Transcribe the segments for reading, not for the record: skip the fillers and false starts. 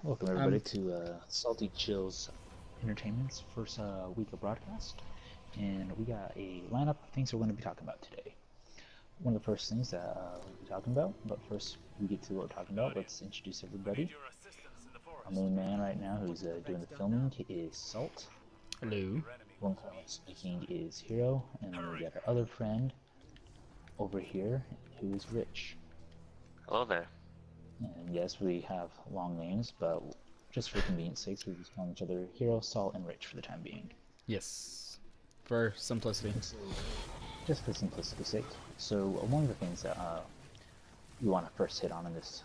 Welcome everybody to Salty Chills Entertainment's first week of broadcast, and we got a lineup of things we're going to be talking about today. One of the first things that we'll be talking about, but first we get to what we're talking about, let's introduce everybody. Our main man right now who's doing the filming is Salt. Hello. One currently speaking is Hero, and then we got our other friend over here who is Rich. Hello there. And yes, we have long names, but just for convenience sakes, we're just calling each other Hero, Salt, and Rich for the time being. Yes. For simplicity. So, just for simplicity's sake. So one of the things that we want to first hit on in this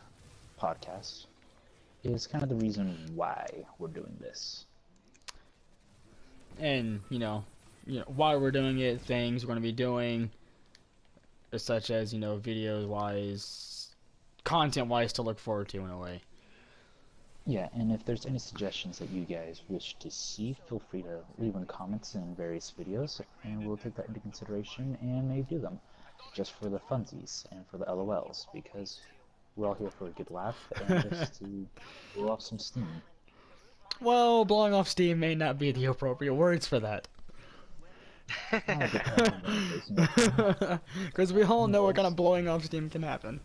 podcast is kind of the reason why we're doing this. And, you know, why we're doing it, things we're going to be doing, such as, videos-wise, content-wise to look forward to in a way. Yeah, and if there's any suggestions that you guys wish to see, feel free to leave in comments in various videos, and we'll take that into consideration and maybe do them, just for the funsies and for the LOLs, because we're all here for a good laugh and just to blow off some steam. Well, blowing off steam may not be the appropriate words for that. Because we all know what kind of blowing off steam can happen.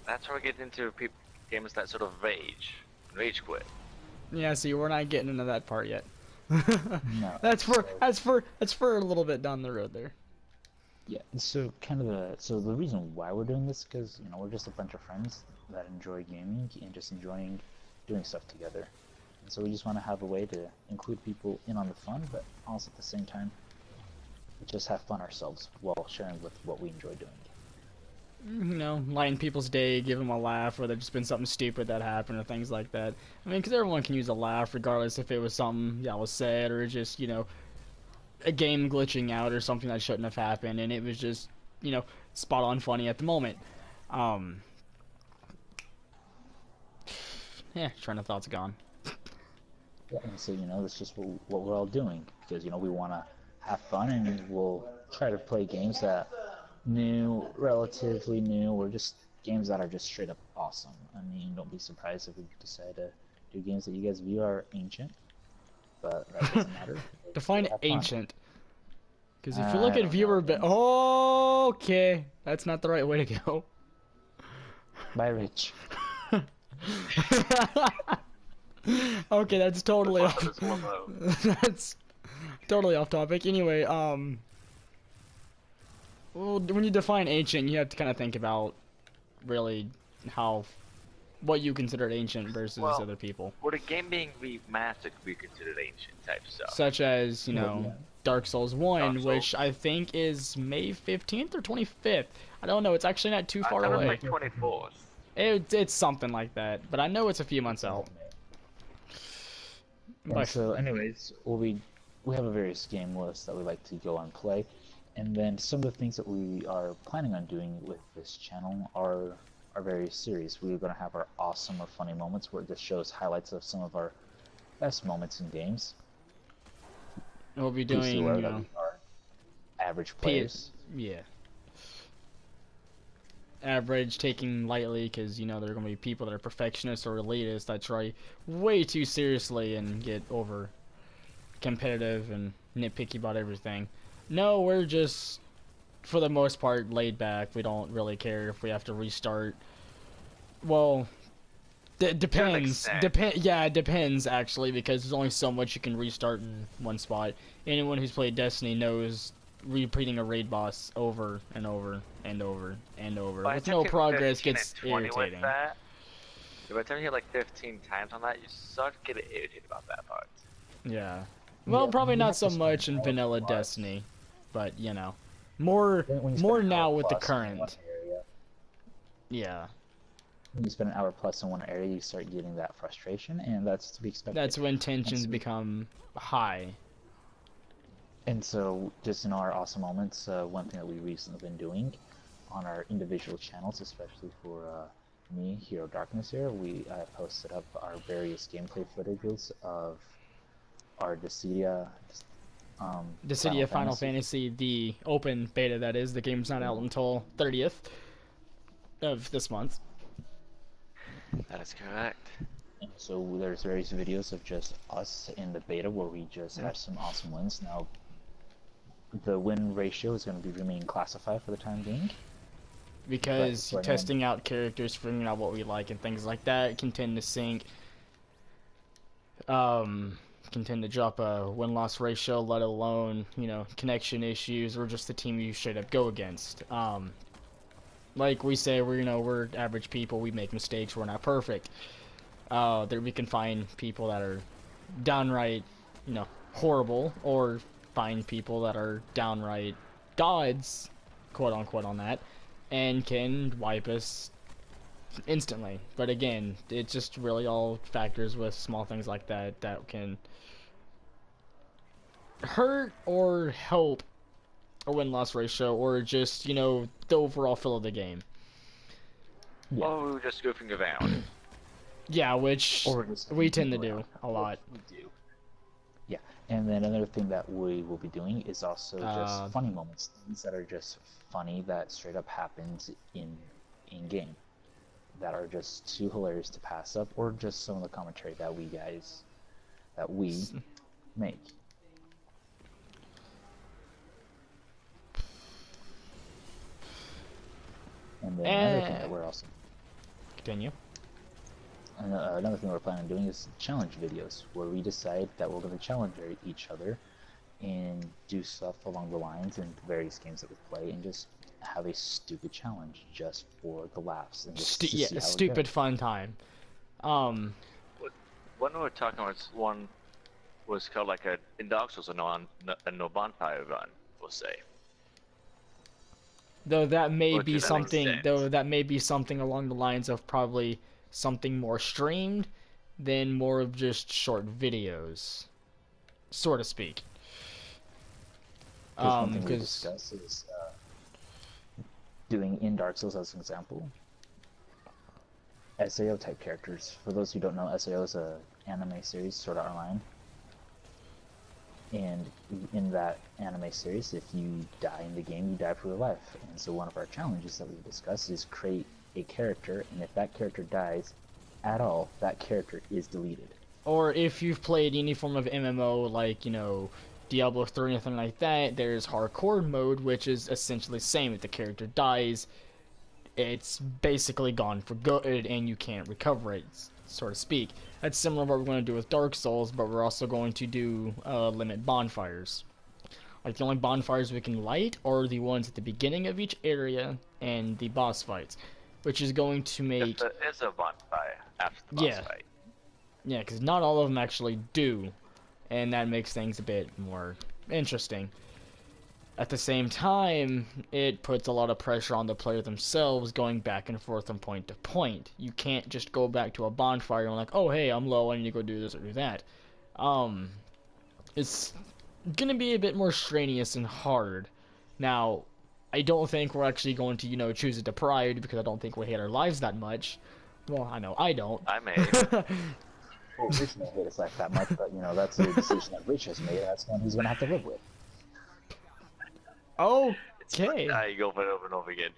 That's where we get into games that sort of rage quit. Yeah, see, we're not getting into that part yet. No, that's for a little bit down the road there. Yeah, so the reason why we're doing this, because we're just a bunch of friends that enjoy gaming and just enjoying doing stuff together, and so we just want to have a way to include people in on the fun, but also at the same time just have fun ourselves while sharing with what we enjoy doing. Lighten people's day, give them a laugh, or there's just been something stupid that happened, or things like that. I mean, because everyone can use a laugh, regardless if it was something that was said, or just, a game glitching out, or something that shouldn't have happened, and it was just, spot on funny at the moment. Yeah, train of thought's gone. Yeah, and so, that's just what we're all doing, because, we want to have fun, and we'll try to play games that relatively new, or just games that are just straight up awesome. I mean, don't be surprised if we decide to do games that you guys view are ancient, but that doesn't matter. Define ancient. Because if you look at viewer okay, that's not the right way to go. Bye, Rich. Okay, that's totally off. That's totally off topic. Anyway, well, when you define ancient, you have to kind of think about really what you consider ancient versus other people. Would a game being remastered be considered ancient type stuff? Such as, Dark Souls 1, Dark Souls. which I think is May 15th or 25th. I don't know, it's actually not too far away. Like 24th. It's something like that, but I know it's a few months out. And so, anyways, we have a various game list that we like to go and play. And then some of the things that we are planning on doing with this channel are our various series. We're going to have our awesome or funny moments where it just shows highlights of some of our best moments in games. We'll be doing, our average players. Yeah. Average, taking lightly, because, there are going to be people that are perfectionists or elitists that try way too seriously and get over competitive and nitpicky about everything. No, we're just, for the most part, laid back. We don't really care if we have to restart. Well, depends. Yeah, it depends, actually, because there's only so much you can restart in one spot. Anyone who's played Destiny knows repeating a raid boss over and over and over and over with no progress gets irritating. By the time you hit like 15 times on that, you start to get irritated about that part. Yeah. Well, probably not so much in vanilla Destiny. But, more now with the current. Yeah. When you spend an hour plus in one area, you start getting that frustration, and that's to be expected. That's when tensions become high. And so, just in our awesome moments, one thing that we recently been doing on our individual channels, especially for me, Hero Darkness here, we posted up our various gameplay footages of our Dissidia Final Fantasy, the open beta, that is. The game's not out until 30th of this month. That is correct. And so there's various videos of just us in the beta where we just have some awesome wins. Now, the win ratio is going to be remain classified for the time being. Because But testing out characters, figuring out what we like and things like that can tend to sink. Can tend to drop a win-loss ratio, let alone, you know, connection issues or just the team you straight up go against. Like we say, we're average people, we make mistakes, we're not perfect. There we can find people that are downright, you know, horrible, or find people that are downright gods, quote unquote, on that, and can wipe us instantly. But again, it just really all factors with small things like that that can hurt or help a win-loss ratio, or just, you know, the overall feel of the game. Yeah. Or we were just goofing around. Yeah, which we tend to do around. a lot. We do. Yeah, and then another thing that we will be doing is also just funny moments, things that are just funny that straight up happens in game, that are just too hilarious to pass up, or just some of the commentary that we make. And then another thing that we're also Continue. another thing we're planning on doing is challenge videos, where we decide that we're going to challenge each other and do stuff along the lines in various games that we play, and just have a stupid challenge just for the laughs and just to see how Stupid fun time. One we were talking about, one was called like in Dark Souls, a no bonfire run, we'll say. Though that may Or be to that something. extent. Though that may be something along the lines of probably something more streamed than more of just short videos, so to speak. One thing we discuss is doing in Dark Souls as an example, SAO type characters. For those who don't know, SAO is a anime series, Sword Art Online. And in that anime series, if you die in the game, you die for your life. And so one of our challenges that we discussed is create a character, and if that character dies at all, that character is deleted. Or if you've played any form of MMO, like, you know, Diablo 3 or anything like that, there's hardcore mode, which is essentially the same. If the character dies, it's basically gone for good, and you can't recover it, so to speak. That's similar to what we're going to do with Dark Souls, but we're also going to do limit bonfires. Like, the only bonfires we can light are the ones at the beginning of each area and the boss fights, which is going to make... If there is a bonfire after the boss fight. Yeah, because not all of them actually do, and that makes things a bit more interesting. At the same time, it puts a lot of pressure on the player themselves, going back and forth from point to point. You can't just go back to a bonfire and like, oh hey, I'm low, I need to go do this or do that. It's gonna be a bit more strenuous and hard. Now, I don't think we're actually going to, you know, choose it to pride, because I don't think we hate our lives that much. Well, I know I don't. I may. Well, Rich may hate his life that much, but you know, that's a decision that Rich has made, and that's one he's going to have to live with. Okay. You go over and over again.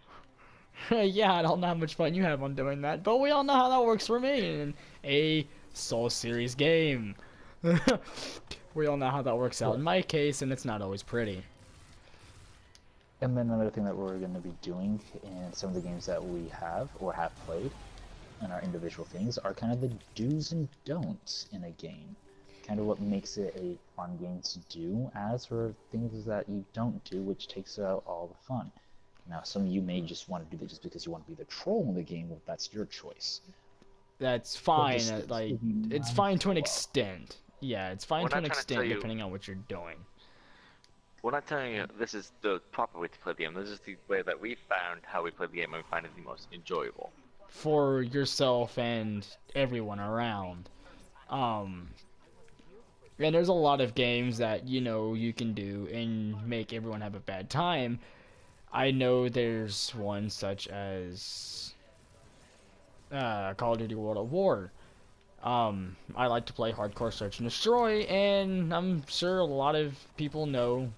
Yeah, I don't know how much fun you have on doing that, but we all know how that works for me in a Soul Series game. We all know how that works out in my case, and it's not always pretty. And then another thing that we're going to be doing in some of the games that we have or have played, and our individual things, are kind of the do's and don'ts in a game. Kind of what makes it a fun game to do, as for things that you don't do, which takes out all the fun. Now, some of you may just want to do that just because you want to be the troll in the game. Well, that's your choice. That's fine. just Like, be it's fine to an mindful of. extent. Yeah, it's fine We're to an not trying to extent tell you- depending on what you're doing. We're not telling you this is the proper way to play the game. This is the way that we found how we play the game and we find it the most enjoyable. For yourself and everyone around. And there's a lot of games that, you know, you can do and make everyone have a bad time. I know there's one such as Call of Duty World at War. I like to play Hardcore Search and Destroy, and I'm sure a lot of people know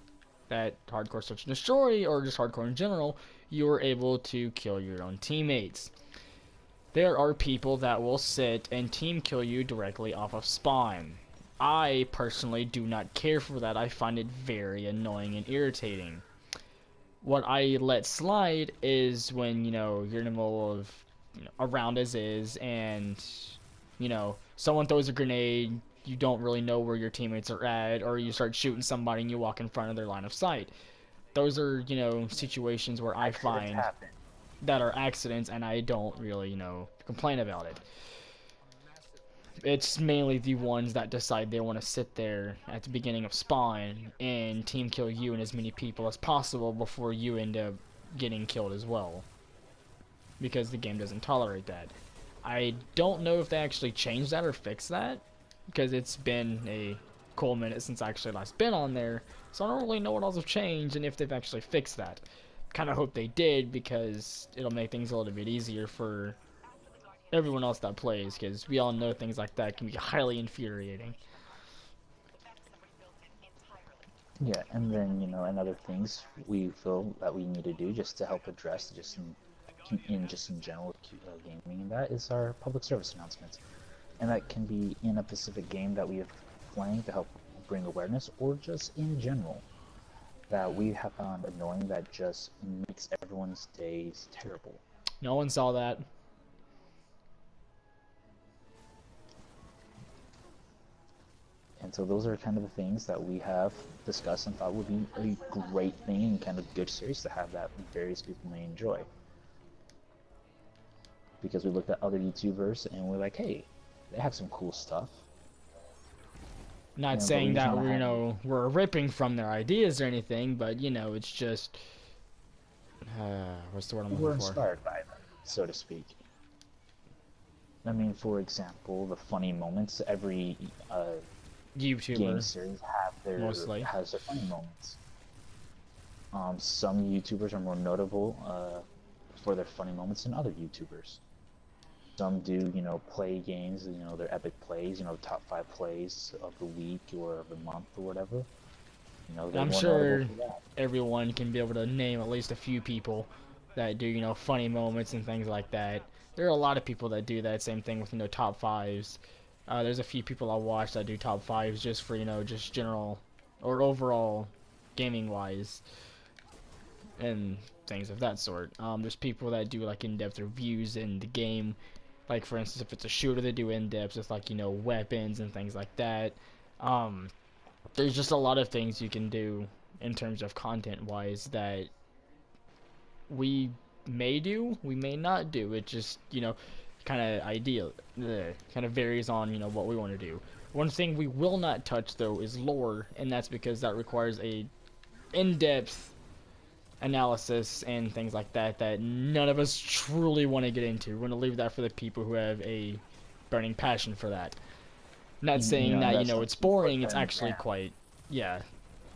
that Hardcore Search and Destroy, or just Hardcore in general, you are able to kill your own teammates. There are people that will sit and team kill you directly off of spawn. I personally do not care for that. I find it very annoying and irritating. What I let slide is when, you're in the middle of, a round as is, and, someone throws a grenade, you don't really know where your teammates are at, or you start shooting somebody and you walk in front of their line of sight. Those are, situations where I find happen. that are accidents, and I don't really, complain about it. It's mainly the ones that decide they want to sit there at the beginning of spawn and team kill you and as many people as possible before you end up getting killed as well. Because the game doesn't tolerate that. I don't know if they actually changed that or fixed that, because it's been a cool minute since I actually last been on there, so I don't really know what else have changed and if they've actually fixed that. Kind of hope they did, because it'll make things a little bit easier for everyone else that plays, because we all know things like that can be highly infuriating. Yeah, and then and other things we feel that we need to do just to help address just in general gaming, and that is our public service announcements, and that can be in a specific game that we have playing to help bring awareness, or just in general that we have found annoying that just makes everyone's days terrible. No one saw that. And so those are kind of the things that we have discussed and thought would be a great thing and kind of good series to have that various people may enjoy. Because we looked at other YouTubers and we're like, hey, they have some cool stuff. Not saying that we're ripping from their ideas or anything, but it's just what's the word I'm looking for? We're inspired by them, so to speak. I mean, for example, the funny moments. Every YouTuber game series has their funny moments. Some YouTubers are more notable for their funny moments than other YouTubers. Some do, play games, their epic plays, top 5 plays of the week or of the month or whatever. I'm sure everyone can be able to name at least a few people that do, funny moments and things like that. There are a lot of people that do that. Same thing with, top 5s. There's a few people I watch that do top 5s just for, just general or overall gaming wise and things of that sort. There's people that do like in-depth reviews in the game. Like, for instance, if it's a shooter, they do in-depth with, like, weapons and things like that. There's just a lot of things you can do in terms of content-wise that we may do, we may not do. It just, kind of varies on, what we want to do. One thing we will not touch, though, is lore, and that's because that requires a in-depth analysis and things like that none of us truly want to get into. We're going to leave that for the people who have a burning passion for that. Not saying that, it's boring, it's actually quite, yeah.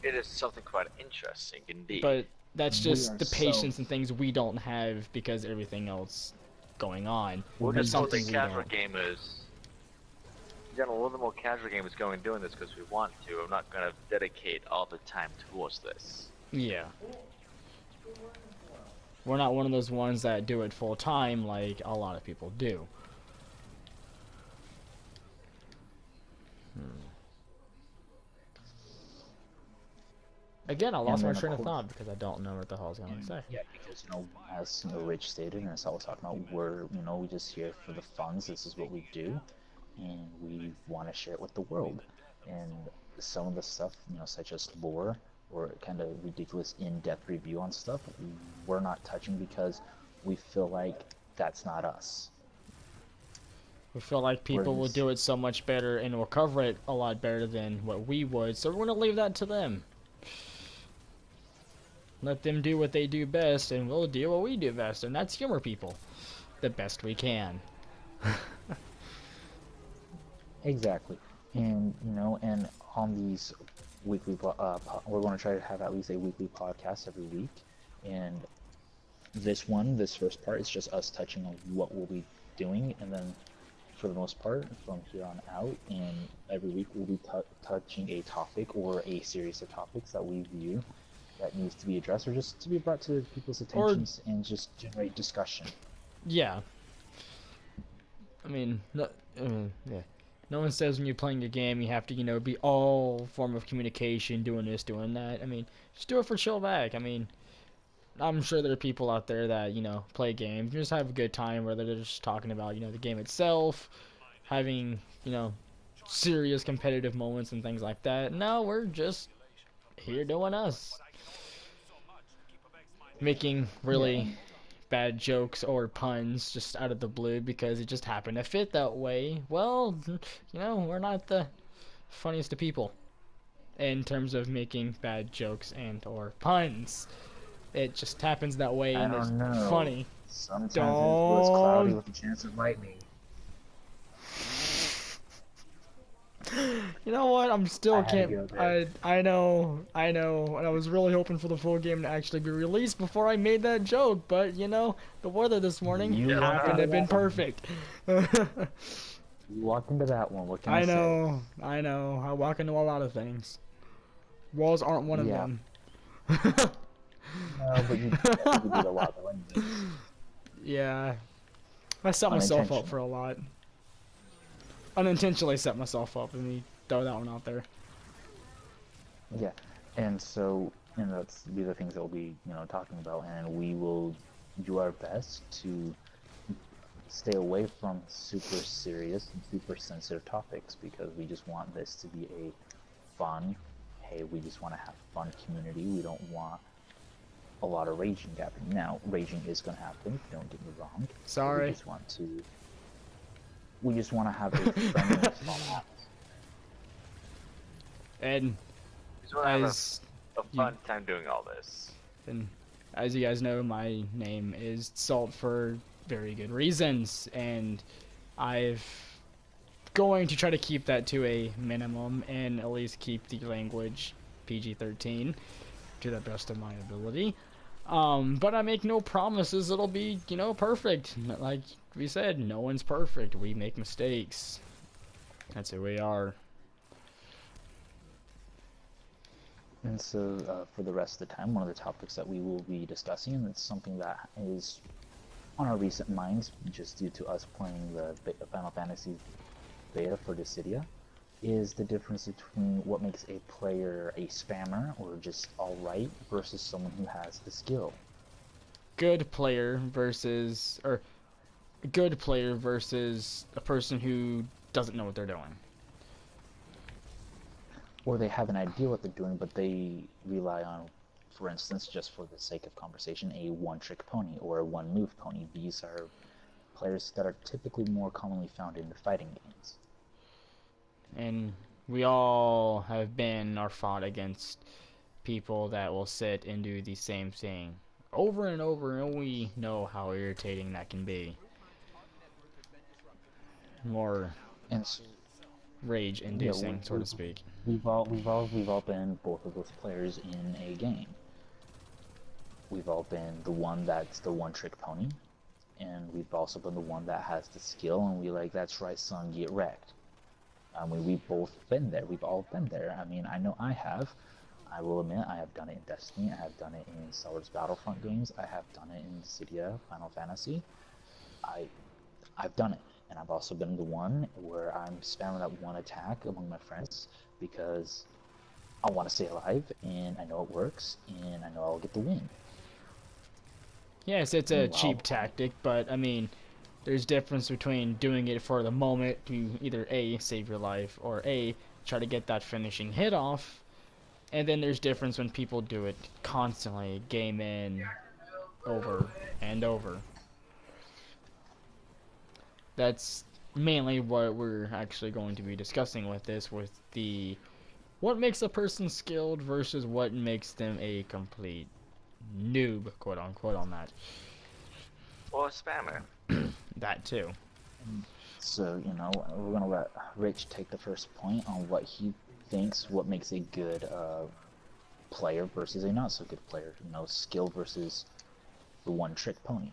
It is something quite interesting indeed. But that's just the patience and things we don't have because everything else going on. We're just something casual gamers. A little more casual gamers going and doing this because we want to. I'm not going to dedicate all the time towards this. Yeah. We're not one of those ones that do it full time like a lot of people do. Again, I lost my train of thought because I don't know what the hell I was going to say. Yeah, because as Rich stated, and as I was talking about, we just here for the funds. This is what we do, and we want to share it with the world. And some of the stuff, such as lore or kind of ridiculous in-depth review on stuff, we're not touching because we feel like that's not us. We feel like people will do it so much better and will cover it a lot better than what we would, so we're going to leave that to them. Let them do what they do best, and we'll do what we do best, and that's humor people the best we can. Exactly. And, and on these weekly, we're going to try to have at least a weekly podcast every week. And this first part is just us touching on what we'll be doing. And then for the most part, from here on out, and every week we'll be touching a topic or a series of topics that we view that needs to be addressed or just to be brought to people's attentions and just generate discussion. Yeah. I mean, no, yeah. No one says when you're playing a game you have to, be all form of communication, doing this, doing that. I mean, just do it for chill back. I mean, I'm sure there are people out there that, play games, just have a good time, whether they're just talking about, the game itself, having, serious competitive moments and things like that. No, we're just here doing us. Making really Yeah. bad jokes or puns just out of the blue because it just happened to fit that way. Well, we're not the funniest of people in terms of making bad jokes and or puns. It just happens that way I and it's don't know. funny. Sometimes it was cloudy Don't. with a chance of lightning. You know what? I'm still I had to can't. go there. I know, and I was really hoping for the full game to actually be released before I made that joke. But the weather this morning You walked happened to into have been that one. perfect. You walked into that one. What can I I say? know, I know. I walk into a lot of things. Walls aren't one of Yeah. them. No, but I think you did a lot though. Anyways. Yeah, I set myself up Unintentional. for a lot. Unintentionally set myself up. Let me throw that one out there. Yeah, and so that's be the things that we'll be talking about, and we will do our best to stay away from super serious and super sensitive topics because we just want this to be a fun. Hey, we just want to have fun community. We don't want a lot of raging happening. Now, raging is going to happen. Don't get me wrong. Sorry. We just want to have a friendliness on that. And Just want to have as a fun time doing all this. and as you guys know, my name is Salt for very good reasons, and I've going to try to keep that to a minimum and at least keep the language PG-13 to the best of my ability. But I make no promises it'll be, perfect. Like we said, no one's perfect. We make mistakes. That's who we are. And so, for the rest of the time, one of the topics that we will be discussing, and it's something that is on our recent minds, just due to us playing the Final Fantasy beta for Dissidia, is the difference between what makes a player a spammer or just alright versus someone who has the skill. Good player versus a person who doesn't know what they're doing. Or they have an idea what they're doing, but they rely on, for instance, just for the sake of conversation, a one-trick pony or a one-move pony. These are players that are typically more commonly found in the fighting games. And we all have been or fought against people that will sit and do the same thing over and over, and we know how irritating that can be. More And so, rage-inducing, so to speak. We've all been both of those players in a game. We've all been the one that's the one-trick pony, and we've also been the one that has the skill, and we like, that's right, son, get wrecked. I mean, we've both been there. We've all been there. I mean, I know I have. I will admit, I have done it in Destiny. I have done it in Star Wars Battlefront games. I have done it in Dissidia, Final Fantasy. I've done it. And I've also been the one where I'm spamming that one attack among my friends because I want to stay alive, and I know it works, and I know I'll get the win. Yes, it's a cheap tactic, but I mean, there's difference between doing it for the moment to either A, save your life, or A, try to get that finishing hit off, and then there's difference when people do it constantly, game in, over and over. That's mainly what we're actually going to be discussing with this, with the what makes a person skilled versus what makes them a complete noob, quote unquote, on that. Or a spammer. That too. So, we're going to let Rich take the first point on what he thinks what makes a good player versus a not so good player. Skill versus the one-trick pony.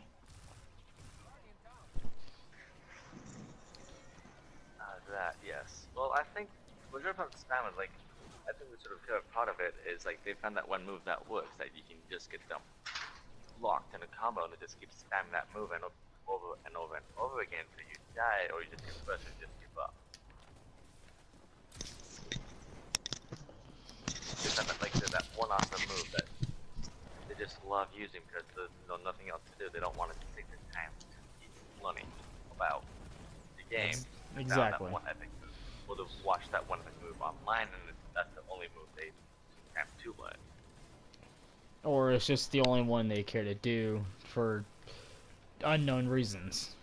That, yes. Well, I think we're going to talk spammers, like, I think we sort of covered part of it is, like, they found that one move that works, that you can just get them locked in a combo and they just keep spamming that move and over and over and over again for you die, or you just get frustrated, just give up. Just that, like that one awesome move that they just love using because there's nothing else to do. They don't want to take their time to keep learning about the game. Exactly. That one epic move. Or to watch that one epic move online, and that's the only move they have to learn. Or it's just the only one they care to do for unknown reasons.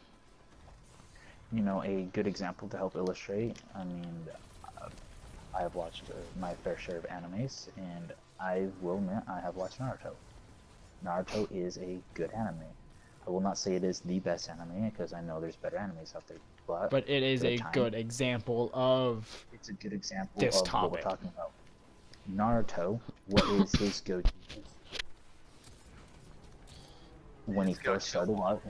You know, a good example to help illustrate, I mean, I have watched my fair share of animes, and I will admit I have watched Naruto. Naruto is a good anime. I will not say it is the best anime, because I know there's better animes out there, but it is a good example of it's a good example this of topic. what we're talking about. Naruto, what is his go-to? When he first started out,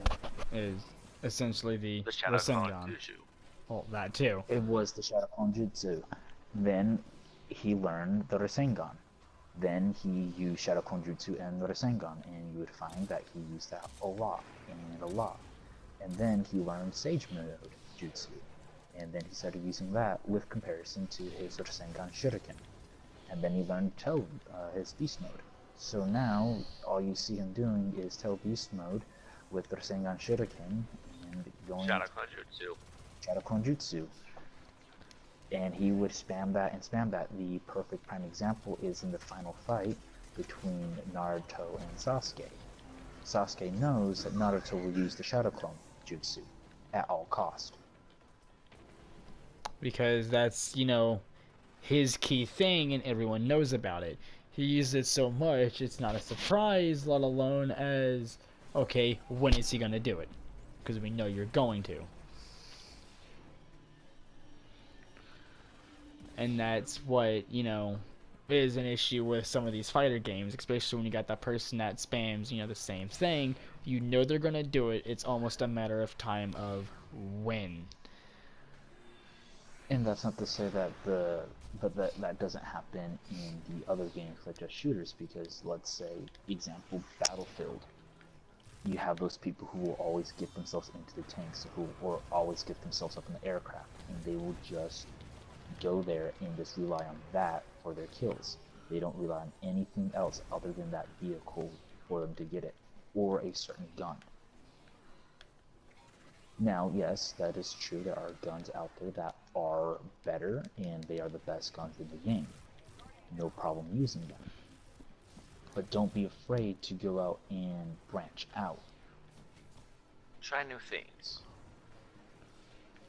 is essentially the Shadow Clone Rasengan. Jutsu. Well, that too. it was the Shadow Clone Jutsu. Then he learned the Rasengan. Then he used Shadow Clone Jutsu and the Rasengan, and you would find that he used that a lot, and a lot. And then he learned Sage Mode Jutsu, and then he started using that with comparison to his Rasengan Shuriken. And then he learned Tail, his Beast Mode. So now, all you see him doing is Tail Beast Mode with the Rasengan Shuriken, and going Shadow Clone Jutsu. Shadow Clone Jutsu. And he would spam that and spam that. The perfect prime example is in the final fight between Naruto and Sasuke. Sasuke knows that Naruto will use the Shadow Clone Jutsu at all cost. Because that's, you know, his key thing and everyone knows about it. He uses it so much, it's not a surprise, let alone as, okay, when is he going to do it? Because we know you're going to. And that's what, you know, is an issue with some of these fighter games, especially when you got that person that spams, you know, the same thing. You know they're going to do it. It's almost a matter of time of when. And that's not to say that that doesn't happen in the other games such as shooters, because let's say, example, Battlefield. You have those people who will always get themselves into the tanks, or always get themselves up in the aircraft, and they will just go there and just rely on that for their kills. They don't rely on anything else other than that vehicle for them to get it, or a certain gun. Now, yes, that is true. There are guns out there that are better, and they are the best guns in the game. No problem using them. But don't be afraid to go out and branch out. Try new things.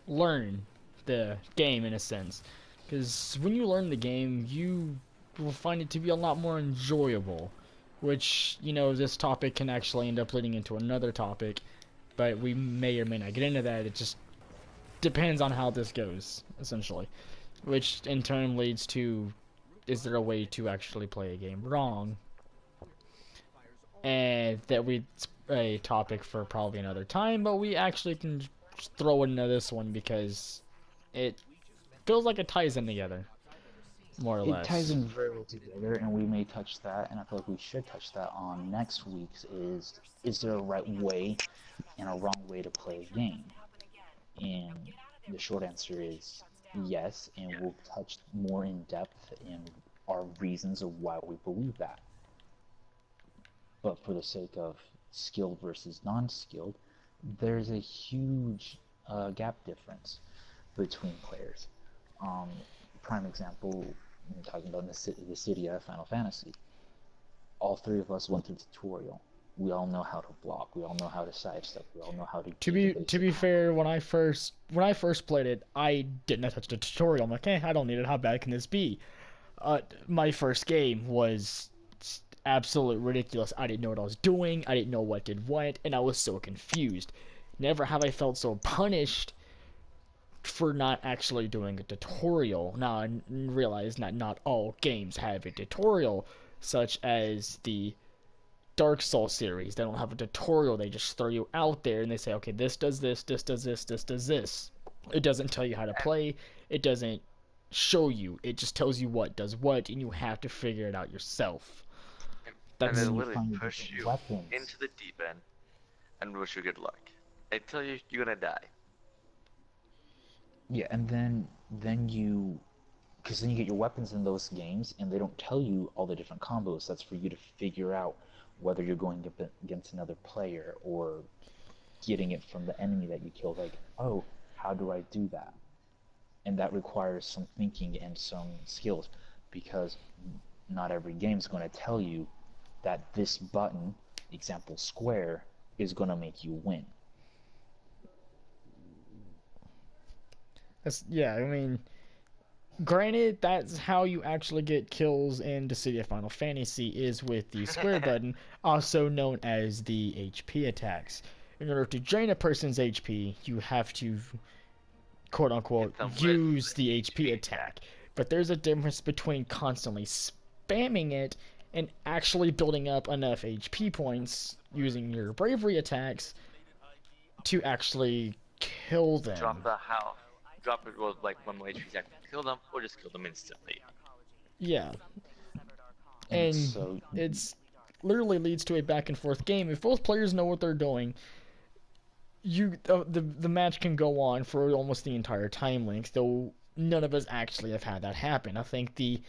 Learn the game in a sense. Because when you learn the game, you will find it to be a lot more enjoyable. Which, you know, this topic can actually end up leading into another topic. But we may or may not get into that. It just depends on how this goes, essentially. Which in turn leads to, is there a way to actually play a game wrong? And that it's a topic for probably another time, but we actually can just throw it into this one because it feels like it ties in together, more or less. It ties in very well together, and we may touch that, and I feel like we should touch that on next week's is there a right way and a wrong way to play a game? And the short answer is yes, and we'll touch more in depth in our reasons of why we believe that. But for the sake of skilled versus non-skilled, there's a huge gap difference between players. Prime example, I'm talking about the city of Final Fantasy. All three of us went through the tutorial. We all know how to block. We all know how to sidestep. We all know how to. To be fair, when I first played it, I didn't touch the tutorial. I'm like, I don't need it. How bad can this be? My first game was absolutely ridiculous. I didn't know what I was doing. I didn't know what did what, and I was so confused. Never have I felt so punished for not actually doing a tutorial. Now I realize that not all games have a tutorial, such as the Dark Souls series. They don't have a tutorial. They just throw you out there and they say, okay, this does this, this does this, this does this. It doesn't tell you how to play. It doesn't show you. It just tells you what does what, and you have to figure it out yourself. And they literally push you into the deep end and wish you good luck. They tell you you're gonna die. Yeah, and then you, because then you get your weapons in those games, and they don't tell you all the different combos. That's for you to figure out whether you're going against another player or getting it from the enemy that you killed. Like, oh, how do I do that? And that requires some thinking and some skills, because not every game is going to tell you that this button, example square, is going to make you win. Yeah, I mean, granted, that's how you actually get kills in the City of Final Fantasy is with the square button, also known as the HP attacks. In order to drain a person's HP, you have to, quote unquote, use the HP attack. But there's a difference between constantly spamming it and actually building up enough HP points using your bravery attacks to actually kill them. Drop the house. Drop it with like 1 more HP attack. Kill them, or just kill them instantly. Yeah. And so it's literally leads to a back and forth game. If both players know what they're doing, the match can go on for almost the entire time length, though none of us actually have had that happen. I think the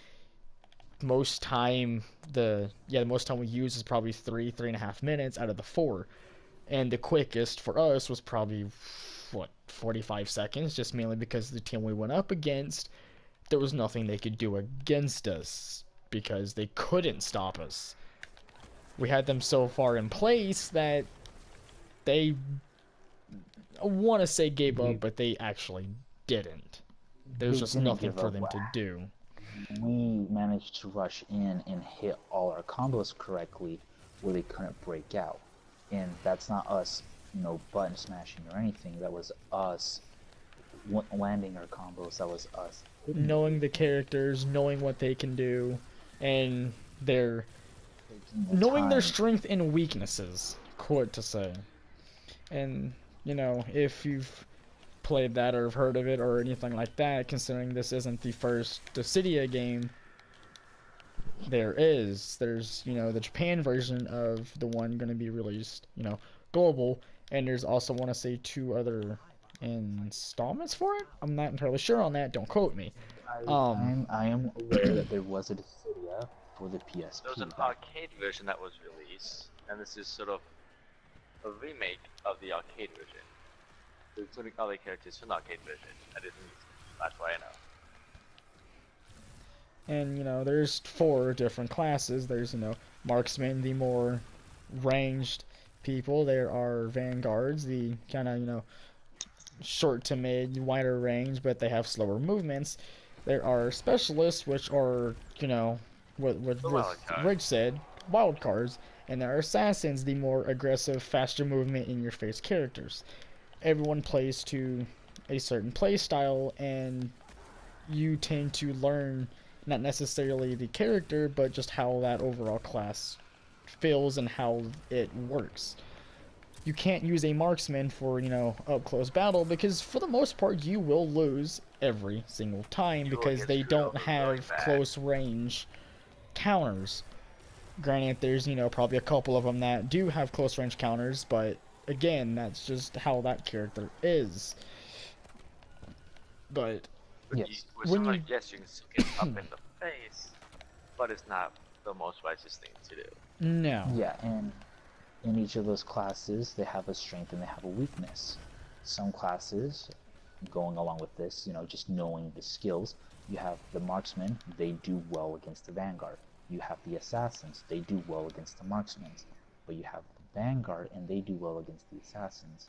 most time we use is probably 3.5 minutes out of the 4. And the quickest for us was probably 45 seconds, just mainly because the team we went up against, there was nothing they could do against us because they couldn't stop us. We had them so far in place that they, I want to say gave up, but they actually didn't. There's just nothing for them to do. We managed to rush in and hit all our combos correctly where they couldn't break out. And that's not us, button smashing or anything. That was us landing our combos. That was us knowing the characters, knowing what they can do, and knowing their strength and weaknesses, quote to say. And, if you've played that or heard of it or anything like that, considering this isn't the first Dissidia game, there's the Japan version of the one going to be released, global, and there's also, want to say, 2 other installments for it. I'm not entirely sure on that, don't quote me. I am aware that there was a Dissidia for the PSP. There was an arcade version that was released, and this is sort of a remake of the arcade version, including other characters from the arcade version. I didn't use it. That's why I know. And, there's 4 different classes. There's, marksmen, the more ranged people. There are vanguards, the kind of, short to mid, wider range, but they have slower movements. There are specialists, which are, what Rich said, wild cards. And there are assassins, the more aggressive, faster movement in your face characters. Everyone plays to a certain play style, and you tend to learn not necessarily the character, but just how that overall class feels and how it works. You can't use a marksman for, up close battle, because for the most part you will lose every single time because they don't have close range counters. Granted, there's, probably a couple of them that do have close range counters, but again, that's just how that character is. But yes, when you yes, you can still get up in the face, but it's not the most wisest thing to do. No. Yeah, and in each of those classes, they have a strength and they have a weakness. Some classes, going along with this, just knowing the skills, you have the marksmen, they do well against the vanguard. You have the assassins, they do well against the marksmen. But you have the vanguard, and they do well against the assassins.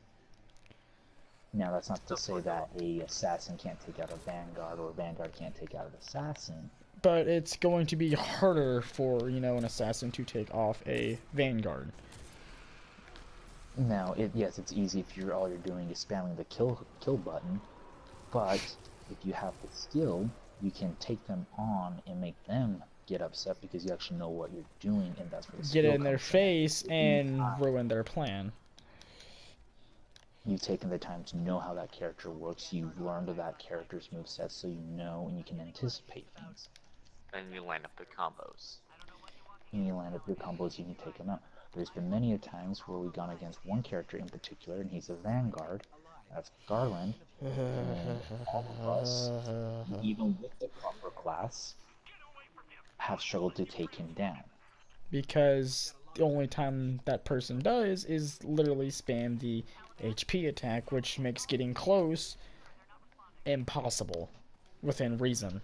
Now, that's not to say that a assassin can't take out a vanguard, or a vanguard can't take out an assassin. But it's going to be harder for, an assassin to take off a vanguard. Now, yes, it's easy if all you're doing is spamming the kill button, but if you have the skill, you can take them on and make them get upset because you actually know what you're doing, and that's where the get in their face and ruin their plan. You've taken the time to know how that character works. You've learned that character's moveset, so you know and you can anticipate things. And you line up the combos. And you line up your combos, you can take them out. There's been many a times where we've gone against one character in particular, and he's a vanguard, That's Garland. And all of us, even with the proper class, have struggled to take him down. Because the only time that person does is literally spam the HP attack, which makes getting close impossible within reason.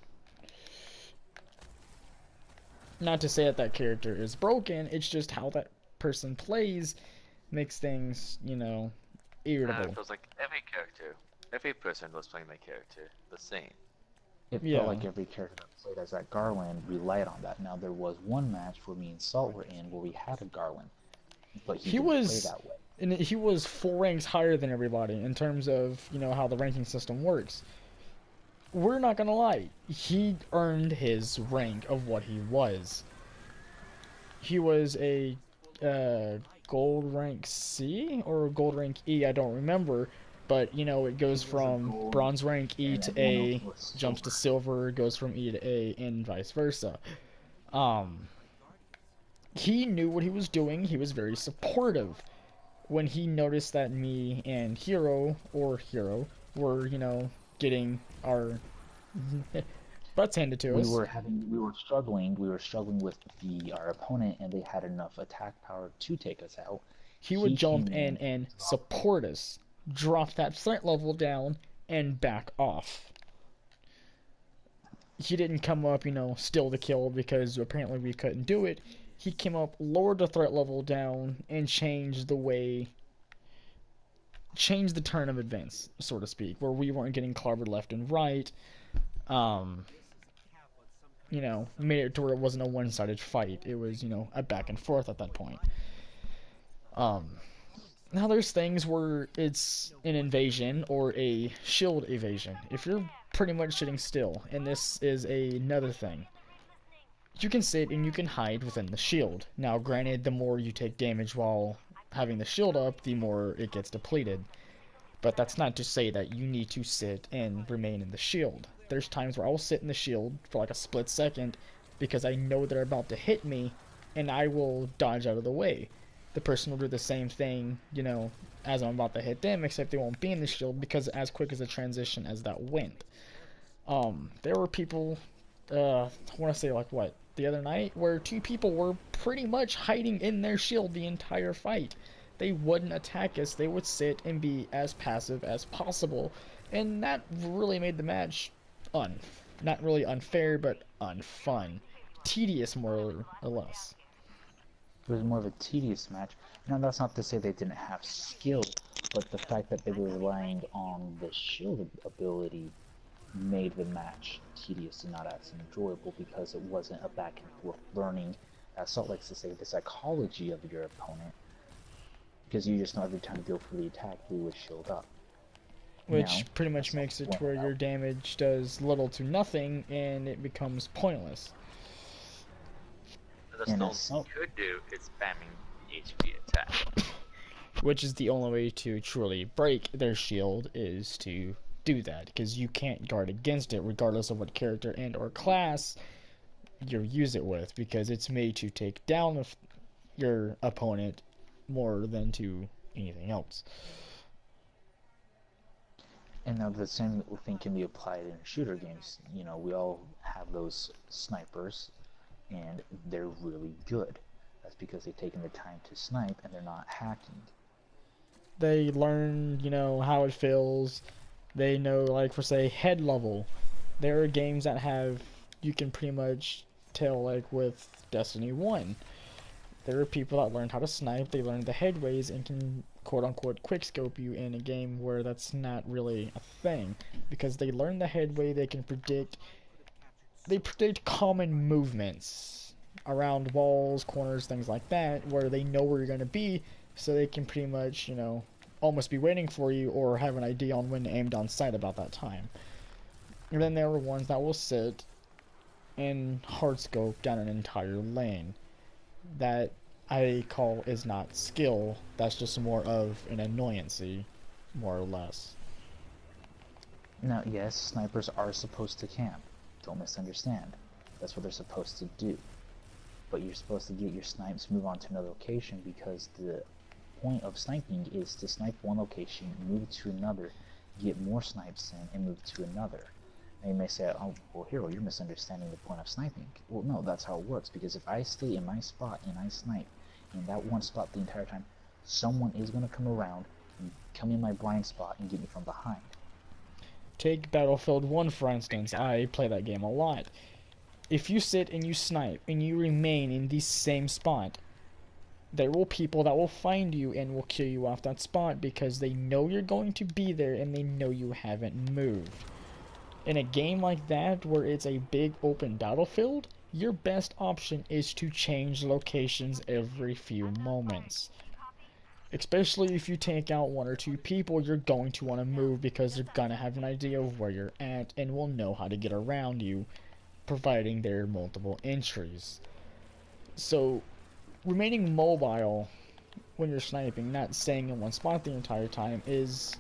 Not to say that that character is broken, it's just how that person plays makes things, irritable. It feels like every character, every person was playing their character the same. It felt like every character that played as that Garland relied on that. Now, there was one match where me and Salt were in where we had a Garland, but he didn't play that way. And he was 4 ranks higher than everybody in terms of, how the ranking system works. We're not gonna lie, he earned his rank of what he was. He was a gold rank C or gold rank E, I don't remember, but it goes from bronze rank E to A, jumps to silver, goes from E to A, and vice versa. He knew what he was doing. He was very supportive. When he noticed that me and Hero were, getting our butts handed to us. We were struggling with our opponent, and they had enough attack power to take us out. He would jump in and support us, drop that threat level down, and back off. He didn't come up, steal the kill because apparently we couldn't do it. He came up, lowered the threat level down, and changed the turn of events, so to speak, where we weren't getting clobbered left and right. Made it to where it wasn't a one-sided fight. It was, a back and forth at that point. Now there's things where it's an invasion or a shield evasion. If you're pretty much sitting still, and this is another thing, you can sit and you can hide within the shield. Now granted, the more you take damage while having the shield up, the more it gets depleted. But that's not to say that you need to sit and remain in the shield. There's times where I'll sit in the shield for like a split second because I know they're about to hit me, and I will dodge out of the way. The person will do the same thing, as I'm about to hit them, except they won't be in the shield because as quick as a transition as that went. There were people, I want to say the other night, where 2 people were pretty much hiding in their shield the entire fight. They wouldn't attack us, they would sit and be as passive as possible, and that really made the match not really unfair, but unfun. Tedious, more or less. It was more of a tedious match. Now, that's not to say they didn't have skill, but the fact that they were relying on the shield ability made the match tedious and not as enjoyable because it wasn't a back and forth learning, as Salt likes to say, the psychology of your opponent. Because you just know every time you go for the attack, we would shield up. Which pretty much makes it to where your damage does little to nothing and it becomes pointless. The Stones could do is spamming the HP attack. Which is the only way to truly break their shield, is to do that, because you can't guard against it regardless of what character and or class you use it with, because it's made to take down your opponent more than to anything else. And now the same thing can be applied in shooter games. We all have those snipers, and they're really good. That's because they've taken the time to snipe and they're not hacking. They learn, how it feels. They know, for say, head level. There are games that have, you can pretty much tell, with Destiny 1. There are people that learned how to snipe, they learned the headways, and can quote-unquote quickscope you in a game where that's not really a thing. Because they learn the headway, they predict common movements around walls, corners, things like that, where they know where you're going to be, so they can pretty much, almost be waiting for you or have an idea on when to aim down sight about that time. And then there are ones that will sit and hard scope down an entire lane. That I call is not skill, that's just more of an annoyancy, more or less. Now, yes, snipers are supposed to camp. Don't misunderstand. That's what they're supposed to do. But you're supposed to get your snipes, move on to another location, because the point of sniping is to snipe one location, move to another, get more snipes in, and move to another. And you may say, oh, well, Hero, you're misunderstanding the point of sniping. Well, no, that's how it works, because if I stay in my spot and I snipe in that one spot the entire time, someone is going to come around and come in my blind spot and get me from behind. Take Battlefield 1, for instance. I play that game a lot. If you sit and you snipe and you remain in the same spot, there will people that will find you and will kill you off that spot because they know you're going to be there and they know you haven't moved. In a game like that, where it's a big open battlefield, your best option is to change locations every few moments. Especially if you take out one or two people, you're going to want to move because they're going to have an idea of where you're at and will know how to get around you, providing there are multiple entries. So, remaining mobile when you're sniping, not staying in one spot the entire time, is,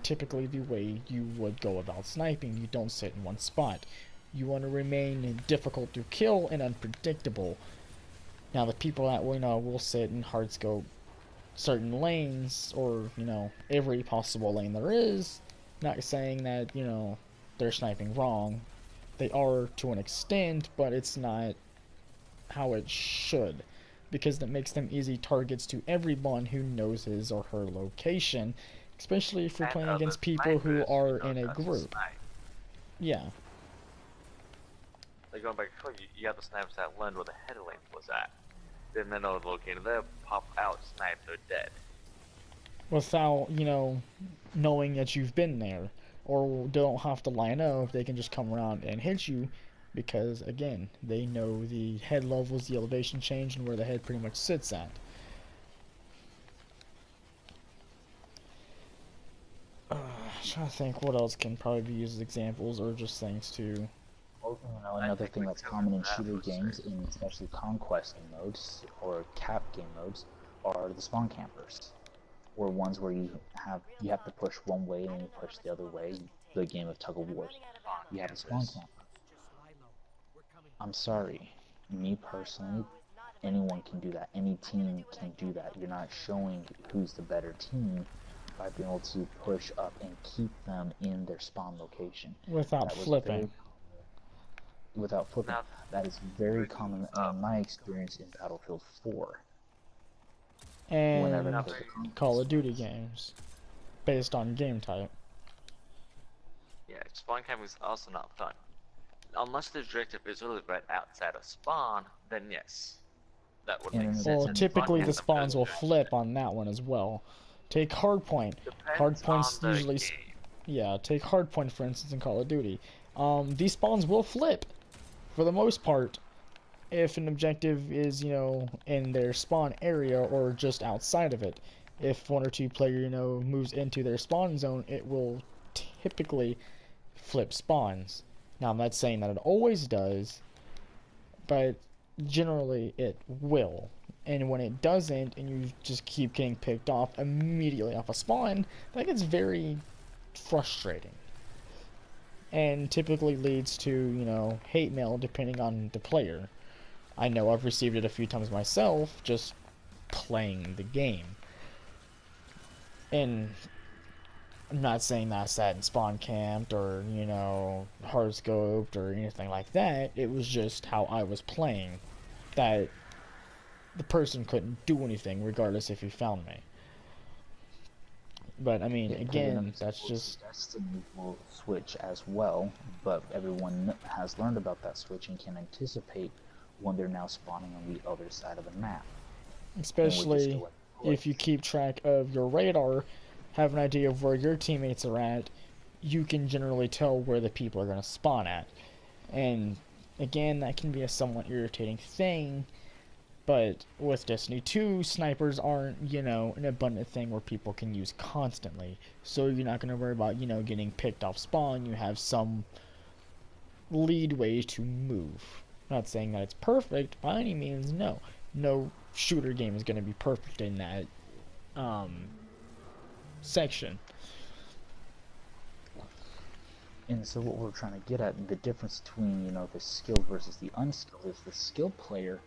typically the way you would go about sniping. You don't sit in one spot. You want to remain difficult to kill and unpredictable. Now, the people that will sit and hard scope certain lanes, or every possible lane there is, not saying that they're sniping wrong. They are to an extent, but it's not how it should, because that makes them easy targets to everyone who knows his or her location, especially if you're playing against people who are in a group. Yeah. Like going back before, you have the snipers that learned where the headlink was at. Then they know the locator there, pop out, snipe, they're dead. Without, knowing that you've been there. Or don't have to line up, they can just come around and hit you, because, again, they know the head levels, the elevation change, and where the head pretty much sits at. Trying to think what else can probably be used as examples, or just things to... Well, another thing that's common in shooter games, in especially conquest modes or cap game modes, are the spawn campers, or ones where you have to push one way and you push the other way. The game of tug of war. You have a spawn camper. I'm sorry, me personally, anyone can do that. Any team can do that. You're not showing who's the better team by being able to push up and keep them in their spawn location without flipping. That is very common in my experience in Battlefield 4. And Call of Duty games, based on game type. Yeah, spawn camping is also not fun. Unless the objective is really right outside of spawn, then yes, that would make sense. Well, typically the spawns will flip on that one as well. Take Hardpoint. Hardpoint's usually... Yeah, take Hardpoint for instance in Call of Duty. These spawns will flip, for the most part, if an objective is, in their spawn area or just outside of it. If one or two player, moves into their spawn zone, it will typically flip spawns. Now, I'm not saying that it always does, but generally it will. And when it doesn't, and you just keep getting picked off immediately off a spawn, that gets very frustrating. And typically leads to, hate mail depending on the player. I know I've received it a few times myself, just playing the game. And I'm not saying that I sat and spawn camped or, hard scoped or anything like that. It was just how I was playing. That the person couldn't do anything regardless if he found me. But, I mean, again, that's just... Destiny will switch as well, but everyone has learned about that switch and can anticipate when they're now spawning on the other side of the map. Especially if you keep track of your radar, have an idea of where your teammates are at, you can generally tell where the people are going to spawn at. And, again, that can be a somewhat irritating thing. But with Destiny 2, snipers aren't, an abundant thing where people can use constantly. So you're not going to worry about, getting picked off spawn. You have some leadway to move. Not saying that it's perfect by any means, no. No shooter game is going to be perfect in that section. And so what we're trying to get at, the difference between, the skilled versus the unskilled, is the skilled player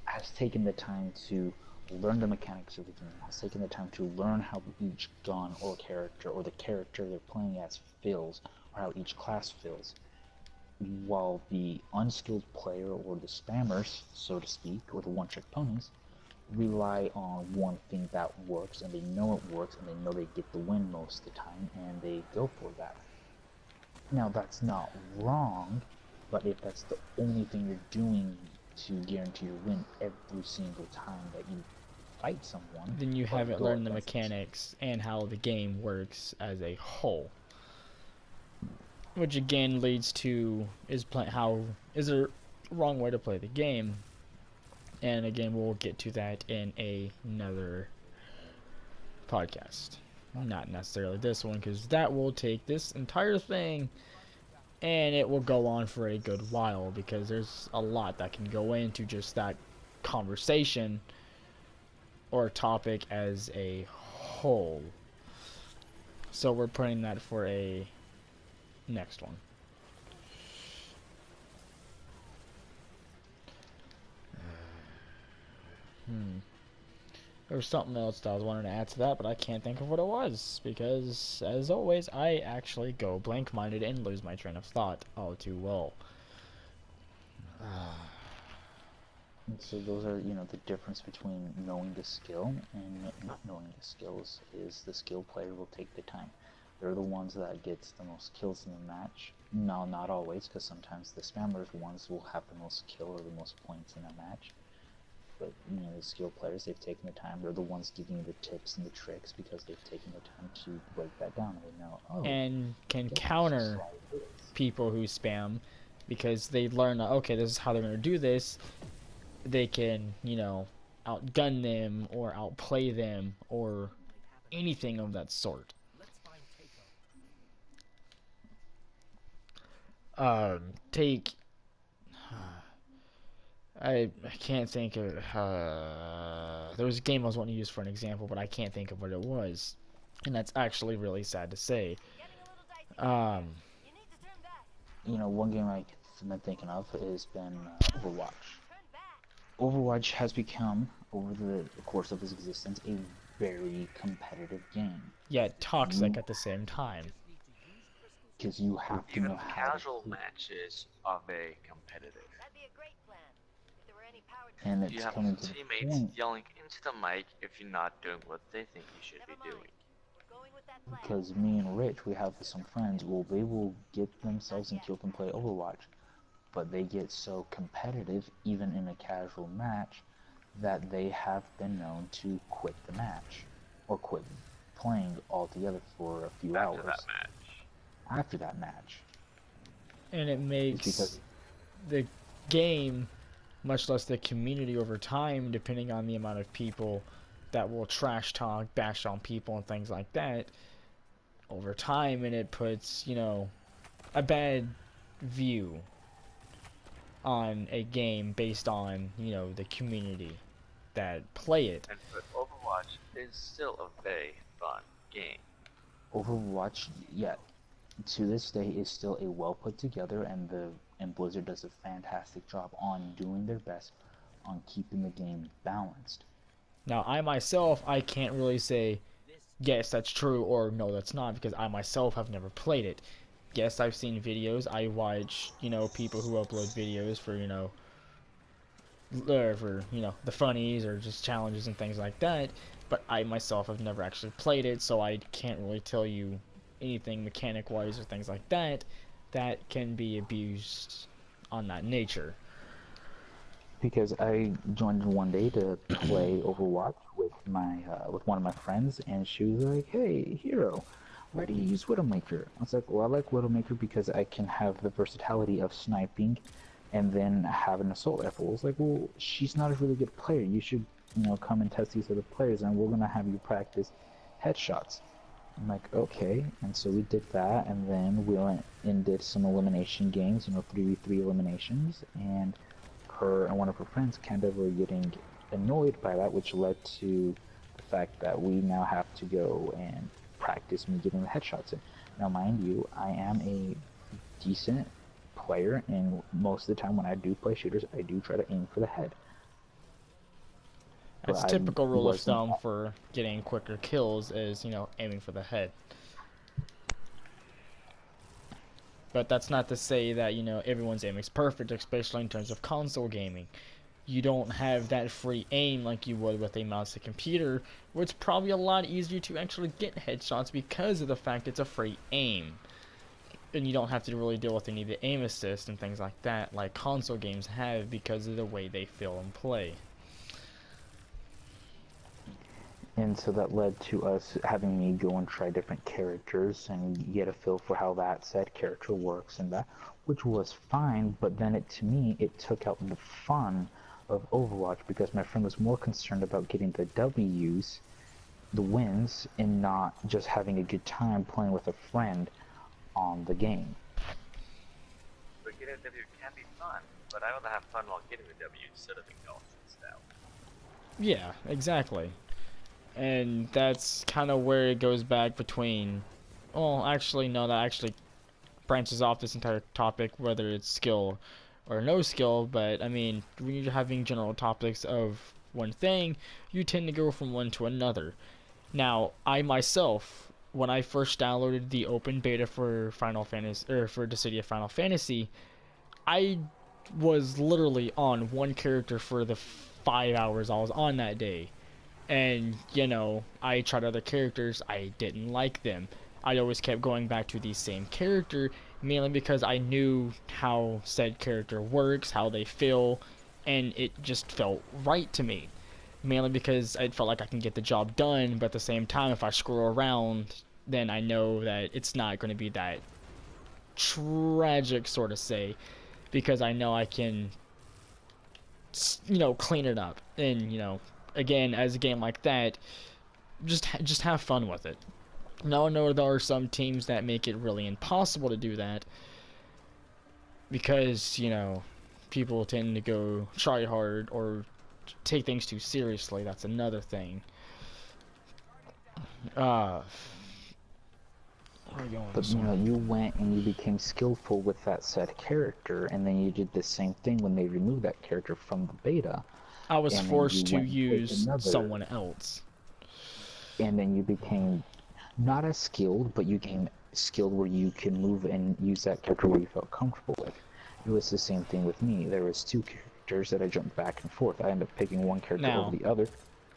has taken the time to learn the mechanics of the game, has taken the time to learn how each gun or character or the character they're playing as feels, or how each class feels, while the unskilled player or the spammers, so to speak, or the one-trick ponies, rely on one thing that works, and they know it works, and they know they get the win most of the time, and they go for that. Now, that's not wrong, but if that's the only thing you're doing to guarantee your win every single time that you fight someone, then you haven't learned the mechanics and how the game works as a whole. Which again leads to is a wrong way to play the game. And again, we'll get to that in another podcast. Not necessarily this one, because that will take this entire thing and it will go on for a good while, because there's a lot that can go into just that conversation or topic as a whole. So we're putting that for a next one. There was something else that I was wanting to add to that, but I can't think of what it was, because, as always, I actually go blank-minded and lose my train of thought all too well. So those are, the difference between knowing the skill and not knowing the skills is the skilled player will take the time. They're the ones that gets the most kills in the match. No, not always, because sometimes the spammers ones will have the most kill or the most points in a match. But, the skilled players, they've taken the time. They're the ones giving you the tips and the tricks because they've taken the time to break that down. And they know, and can counter people who spam, because they learn, okay, this is how they're going to do this. They can, outgun them or outplay them or anything of that sort. I can't think of, there was a game I was wanting to use for an example, but I can't think of what it was, and that's actually really sad to say. One game I've been thinking of has been Overwatch. Overwatch has become, over the course of its existence, a very competitive game. Yet toxic at the same time. Because you have to know how to casual matches are very competitive. That'd be a great plan. If there were any power and it's You have coming to the teammates point yelling into the mic if you're not doing what they think you should be doing. We're going with that plan. because me and Rich, we have some friends, they will get themselves and kill and play Overwatch, but they get so competitive, even in a casual match, that they have been known to quit the match, or quit playing altogether for a few hours. After that match. And it makes the game, much less the community over time, depending on the amount of people that will trash talk, bash on people and things like that, over time, and it puts, a bad view on a game based on, the community that play it. And but Overwatch is still a very fun game. Overwatch, yeah, to this day is still a well put together, and Blizzard does a fantastic job on doing their best on keeping the game balanced. Now, I can't really say yes, that's true, or no, that's not, because I myself have never played it. Yes, I've seen videos. I watch, people who upload videos for, the funnies or just challenges and things like that. But I myself have never actually played it, so I can't really tell you anything mechanic-wise or things like that that can be abused on that nature. Because I joined one day to play Overwatch with one of my friends, and she was like, "Hey, Hero, why do you use Widowmaker?" I was like, "Well, I like Widowmaker because I can have the versatility of sniping and then have an assault rifle." I was like, "Well, she's not a really good player. You should, come and test these other players, and we're going to have you practice headshots." I'm like, "Okay." And so we did that, and then we went and did some elimination games, 3v3 eliminations, and her and one of her friends kind of were getting annoyed by that, which led to the fact that we now have to go and practice me getting the headshots in. Now, mind you, I am a decent player, and most of the time when I do play shooters, I do try to aim for the head. but That's I typical rule of wasn't. thumb for getting quicker kills is, aiming for the head. But that's not to say that, everyone's aiming is perfect, especially in terms of console gaming. You don't have that free aim like you would with a mouse and computer, where it's probably a lot easier to actually get headshots because of the fact it's a free aim. And you don't have to really deal with any of the aim assist and things like that, like console games have because of the way they feel and play. And so that led to us having me go and try different characters and get a feel for how that said character works and that, which was fine, but then to me, it took out the fun of Overwatch because my friend was more concerned about getting the W's, the wins, and not just having a good time playing with a friend on the game. But getting a W can be fun, but I'd rather have fun while getting the W instead of exhausted style. Yeah, exactly. And that's kind of where it goes back between. Well, actually, no, that actually branches off this entire topic, whether it's skill or no skill. But I mean, when you're having general topics of one thing, you tend to go from one to another. Now, I myself, when I first downloaded the open beta for Final Fantasy or for the City of Final Fantasy, I was literally on one character for the 5 hours I was on that day. And, I tried other characters, I didn't like them. I always kept going back to the same character, mainly because I knew how said character works, how they feel, and it just felt right to me. Mainly because I felt like I can get the job done, but at the same time, if I screw around, then I know that it's not going to be that tragic, sort of say, because I know I can, clean it up. And, again, as a game like that, just have fun with it. Now I know there are some teams that make it really impossible to do that because, people tend to go try hard or take things too seriously. That's another thing. Where are we going with But this one? you went and you became skillful with that said character, and then you did the same thing when they removed that character from the beta. I was And then forced you to went and played use another, someone else. and then you became not as skilled, but you became skilled where you can move and use that character where you felt comfortable with. It was the same thing with me. There was two characters that I jumped back and forth. I ended up picking one character over the other.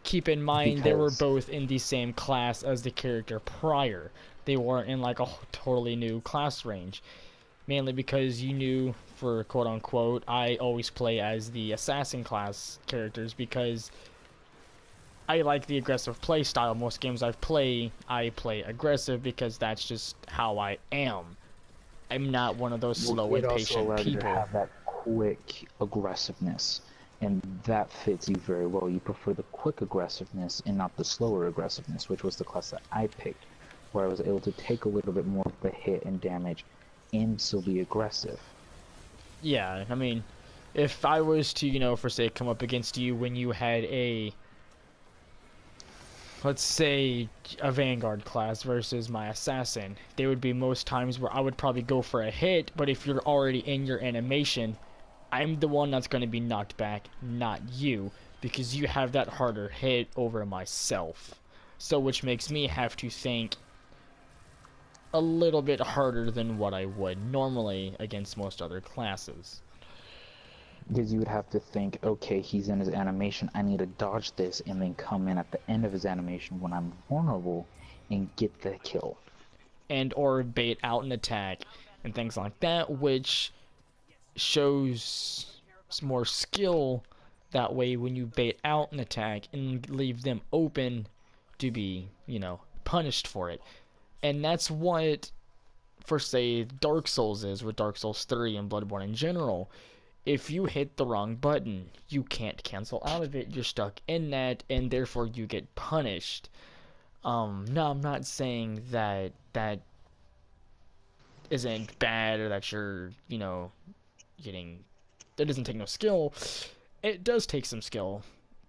Keep in mind, they were Because both in the same class as the character prior. They weren't in like a totally new class range. Mainly because you knew, for quote unquote, I always play as the assassin class characters because I like the aggressive play style. Most games I play aggressive because that's just how I am. I'm not one of those slow and patient it also allowed you to people. have that quick aggressiveness, and that fits you very well. You prefer the quick aggressiveness and not the slower aggressiveness, which was the class that I picked, where I was able to take a little bit more of the hit and damage and still be aggressive. Yeah, I mean, if I was to, for say, come up against you when you had let's say, a Vanguard class versus my Assassin, there would be most times where I would probably go for a hit, but if you're already in your animation, I'm the one that's going to be knocked back, not you, because you have that harder hit over myself. So which makes me have to think a little bit harder than what I would normally against most other classes. Because you would have to think, okay, he's in his animation, I need to dodge this, and then come in at the end of his animation when I'm vulnerable and get the kill. And or bait out an attack and things like that, which shows more skill that way when you bait out an attack and leave them open to be, punished for it. And that's what, for say, Dark Souls is with Dark Souls 3 and Bloodborne in general. If you hit the wrong button, you can't cancel out of it. You're stuck in that, and therefore you get punished. Now I'm not saying that that isn't bad or that you're, getting. That doesn't take no skill. It does take some skill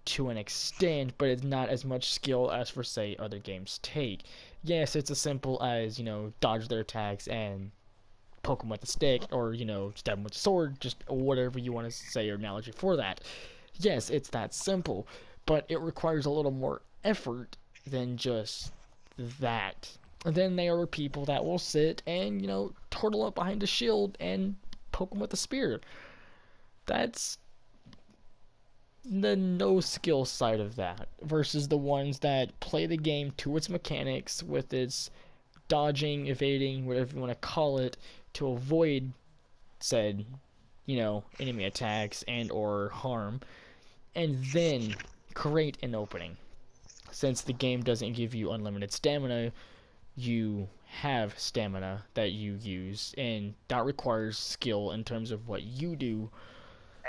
to an extent, but it's not as much skill as, for say, other games take. Yes, it's as simple as, dodge their attacks and poke them with a stick, or, stab them with a sword, just whatever you want to say or analogy for that. Yes, it's that simple, but it requires a little more effort than just that. And then there are people that will sit and, turtle up behind a shield and poke them with a spear. That's the no skill side of that versus the ones that play the game to its mechanics with its dodging, evading, whatever you want to call it, to avoid said, enemy attacks and or harm, and then create an opening. Since the game doesn't give you unlimited stamina, you have stamina that you use, and that requires skill in terms of what you do.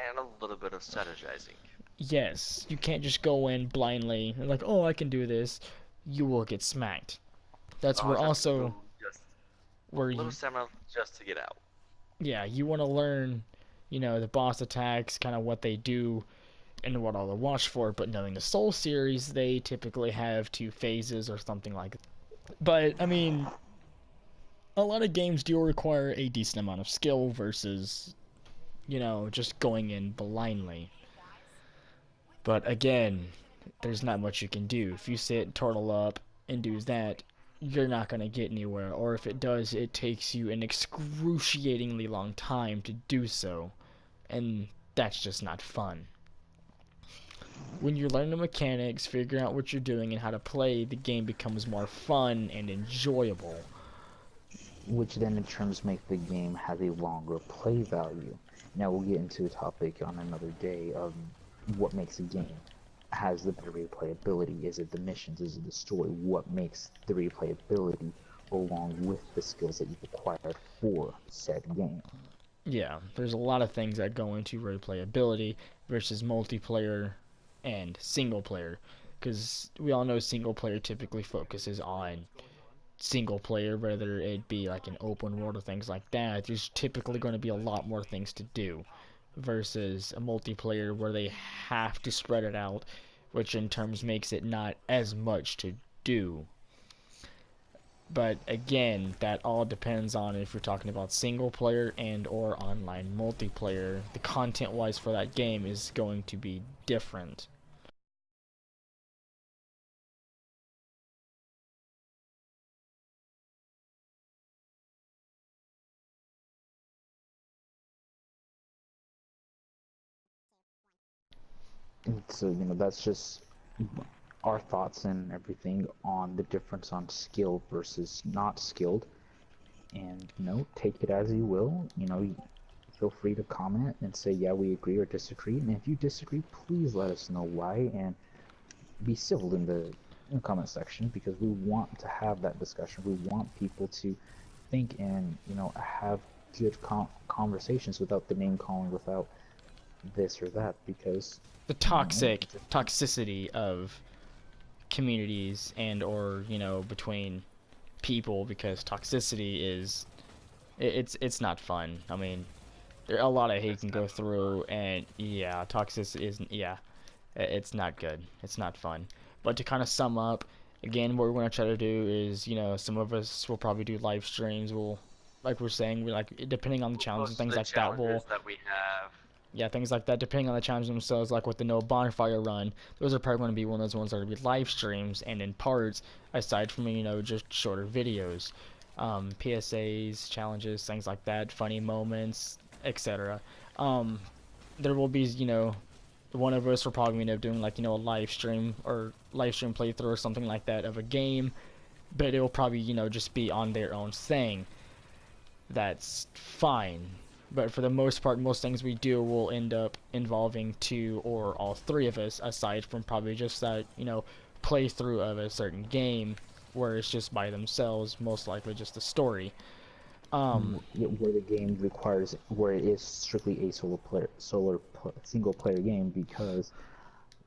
And a little bit of strategizing. Yes, you can't just go in blindly and like, oh, I can do this. You will get smacked. That's where also just where little you, stamina just to get out. yeah, you want to learn, the boss attacks, kind of what they do, and what all to watch for. But knowing the Soul series, they typically have 2 phases or something like that. But I mean, a lot of games do require a decent amount of skill versus, just going in blindly. But again, there's not much you can do. If you sit, turtle up, and do that, you're not going to get anywhere. Or if it does, it takes you an excruciatingly long time to do so. And that's just not fun. When you learn the mechanics, figure out what you're doing and how to play, the game becomes more fun and enjoyable. Which then in terms make the game have a longer play value. Now we'll get into a topic on another day of what makes a game. Has the better replayability? Is it the missions? Is it the story? What makes the replayability along with the skills that you've acquired for said game? Yeah, there's a lot of things that go into replayability versus multiplayer and single player, because we all know single player typically focuses on single player, whether it be like an open world or things like that. There's typically going to be a lot more things to do versus a multiplayer where they have to spread it out, which in terms makes it not as much to do. But again, that all depends on if you're talking about single player and or online multiplayer. The content wise for that game is going to be different. And so, that's just our thoughts and everything on the difference on skilled versus not skilled. And, take it as you will. Feel free to comment and say, yeah, we agree or disagree. And if you disagree, please let us know why and be civil in the comment section, because we want to have that discussion. We want people to think and, have good conversations without the name calling, without this or that, because The toxicity of communities and or between people, because toxicity is it's not fun. I mean, there a lot of hate can go through, and yeah, toxicity isn't, yeah, it's not good. It's not fun. But to kind of sum up, again, what we're going to try to do is, some of us will probably do live streams. We'll, like we're saying, we like, depending on the challenge and things like that, that we have. yeah, things like that, depending on the challenge themselves, like with the No Bonfire Run, those are probably going to be one of those ones that are going to be live streams and in parts, aside from, just shorter videos. PSAs, challenges, things like that, funny moments, etc. There will be, one of us will probably end up doing like, a live stream playthrough or something like that of a game, but it will probably, just be on their own thing. That's fine. But for the most part, most things we do will end up involving 2 or all 3 of us, aside from probably just that, playthrough of a certain game where it's just by themselves, most likely just a story. Where the game requires, where it is strictly a single player game, because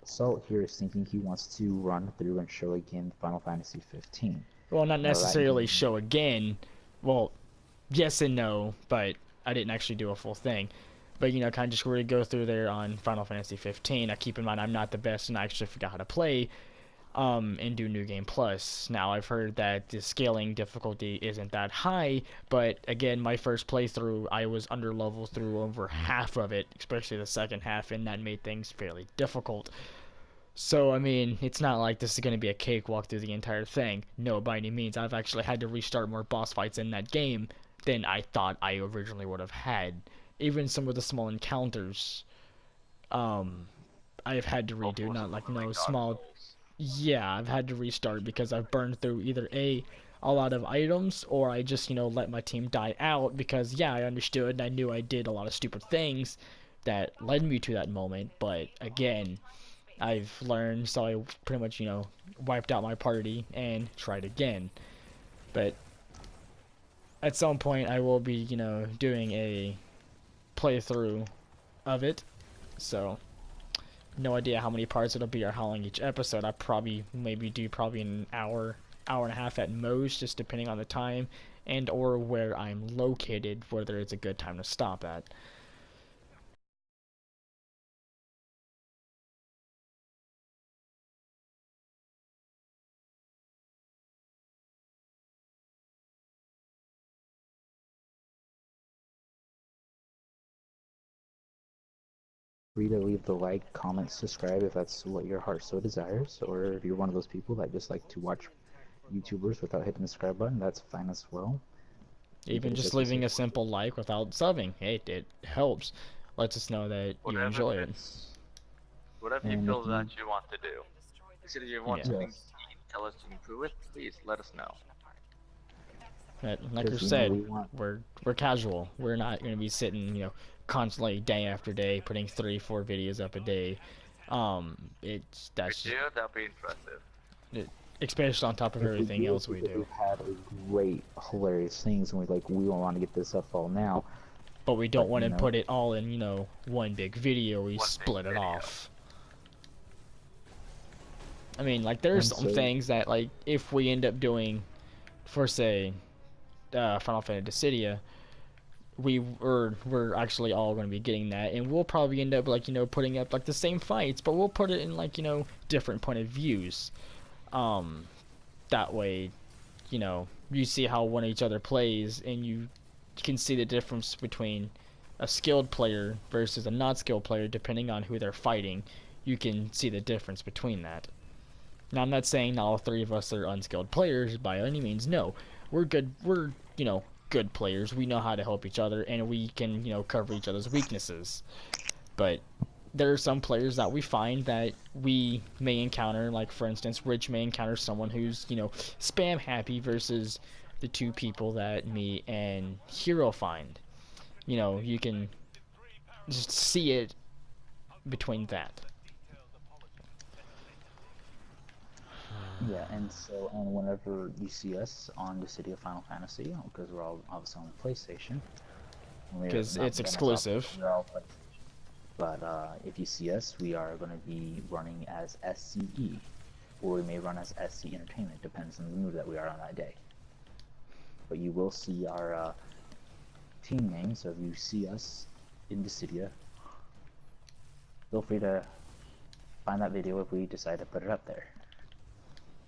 Salt here is thinking he wants to run through and show again Final Fantasy 15. Well, not necessarily show again. Well, yes and no, but I didn't actually do a full thing. But, kind of just really go through there on Final Fantasy 15. Now, keep in mind, I'm not the best, and I actually forgot how to play, and do New Game Plus. Now, I've heard that the scaling difficulty isn't that high, but, again, my first playthrough, I was under-leveled through over half of it, especially the second half, and that made things fairly difficult. So, I mean, it's not like this is going to be a cakewalk through the entire thing. No, by any means. I've actually had to restart more boss fights in that game than I thought I originally would have had. Even some of the small encounters, um, I've had to redo. Hopefully Not something like, like Dark small. Souls. Yeah, I've had to restart because I've burned through either a lot of items, or I just, let my team die out because, yeah, I understood and I knew I did a lot of stupid things that led me to that moment. But again, I've learned, so I pretty much, wiped out my party and tried again. But at some point, I will be, doing a playthrough of it. So, no idea how many parts it'll be or how long each episode. I probably maybe do probably an hour, hour and a half at most, just depending on the time and or where I'm located, whether it's a good time to stop at. Free to leave the like, comment, subscribe if that's what your heart so desires, or if you're one of those people that just like to watch YouTubers without hitting the subscribe button, that's fine as well. Even Because just as we leaving said, a simple like without subbing, hey, it helps. Lets us know that you Whatever enjoy it. fits, whatever you and feel if you, that you want to do. If you want Yeah. something yes, to tell us to improve it, please let us know. But like you because said, we want. we're casual. We're not gonna be sitting, constantly day after day putting 3, 4 videos up a day. It's If that's you just do, that'd be impressive. it, especially on top of If we everything do, it's else we because do. we've had a great, hilarious things, and we don't want to get this up all now. But we don't But want to put it all in, one big video. We One big split it video. off. I mean, like there's And some so, things that like if we end up doing, for say, Final Fantasy, we're actually all going to be getting that, and we'll probably end up like putting up like the same fights, but we'll put it in like different point of views. That way, you see how one each other plays, and you can see the difference between a skilled player versus a not skilled player, depending on who they're fighting. You can see the difference between that. Now, I'm not saying all three of us are unskilled players by any means. No, we're good. We're good players. We know how to help each other, and we can cover each other's weaknesses. But there are some players that we find that we may encounter, like for instance, Rich may encounter someone who's spam happy versus the two people that me and Hero find. You can just see it between that. yeah, and whenever you see us on the City of Final Fantasy, because we're all obviously on PlayStation, Because it's by myself, exclusive. we're all PlayStation. But if you see us, we are going to be running as SCE, or we may run as SC Entertainment, depends on the mood that we are on that day. But you will see our team name, so if you see us in Dissidia, feel free to find that video if we decide to put it up there.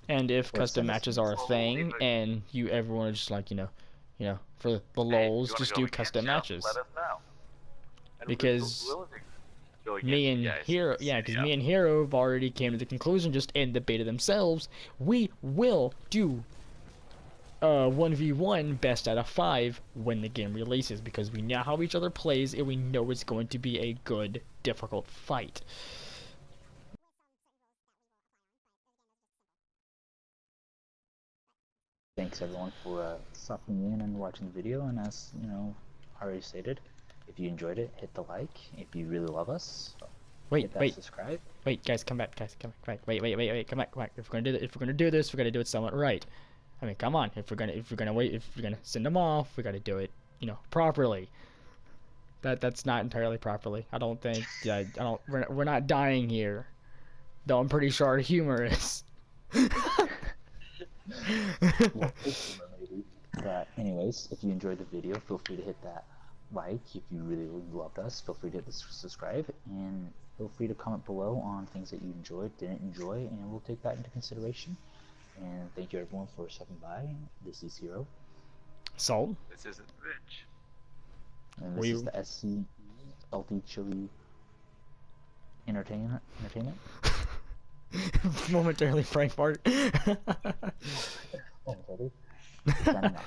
And if Or custom send us matches are a Well, thing, even- and everyone is just like for the Hey, if you lols, wanna just go do against custom us, matches. Let us know. And Because we'll go against me you and guys. Hero, yeah, because me and Hero have already came to the conclusion, just in the beta themselves, we will do 1v1 best out of 5 when the game releases, because we know how each other plays and we know it's going to be a good, difficult fight. Thanks everyone for stopping in and watching the video, and as already stated, if you enjoyed it, hit the like. If you really love us, hit that subscribe. Wait, guys, come back, come back. Wait, come back. If we're gonna do this, we're gonna do it somewhat right. I mean, come on. If we're gonna send them off, we gotta do it, properly. That's not entirely properly. I don't think. Yeah, I don't. We're not dying here. Though I'm pretty sure our humor is. Well, maybe. But anyways, if you enjoyed the video, feel free to hit that like. If you really loved us, feel free to hit the subscribe, and feel free to comment below on things that you enjoyed, didn't enjoy, and we'll take that into consideration. And thank you everyone for stopping by. This is Hero. Salt. This isn't Rich. And this is the SCE Salty Chili Entertainment. Momentarily Frank fart. Oh, sorry. Signing off.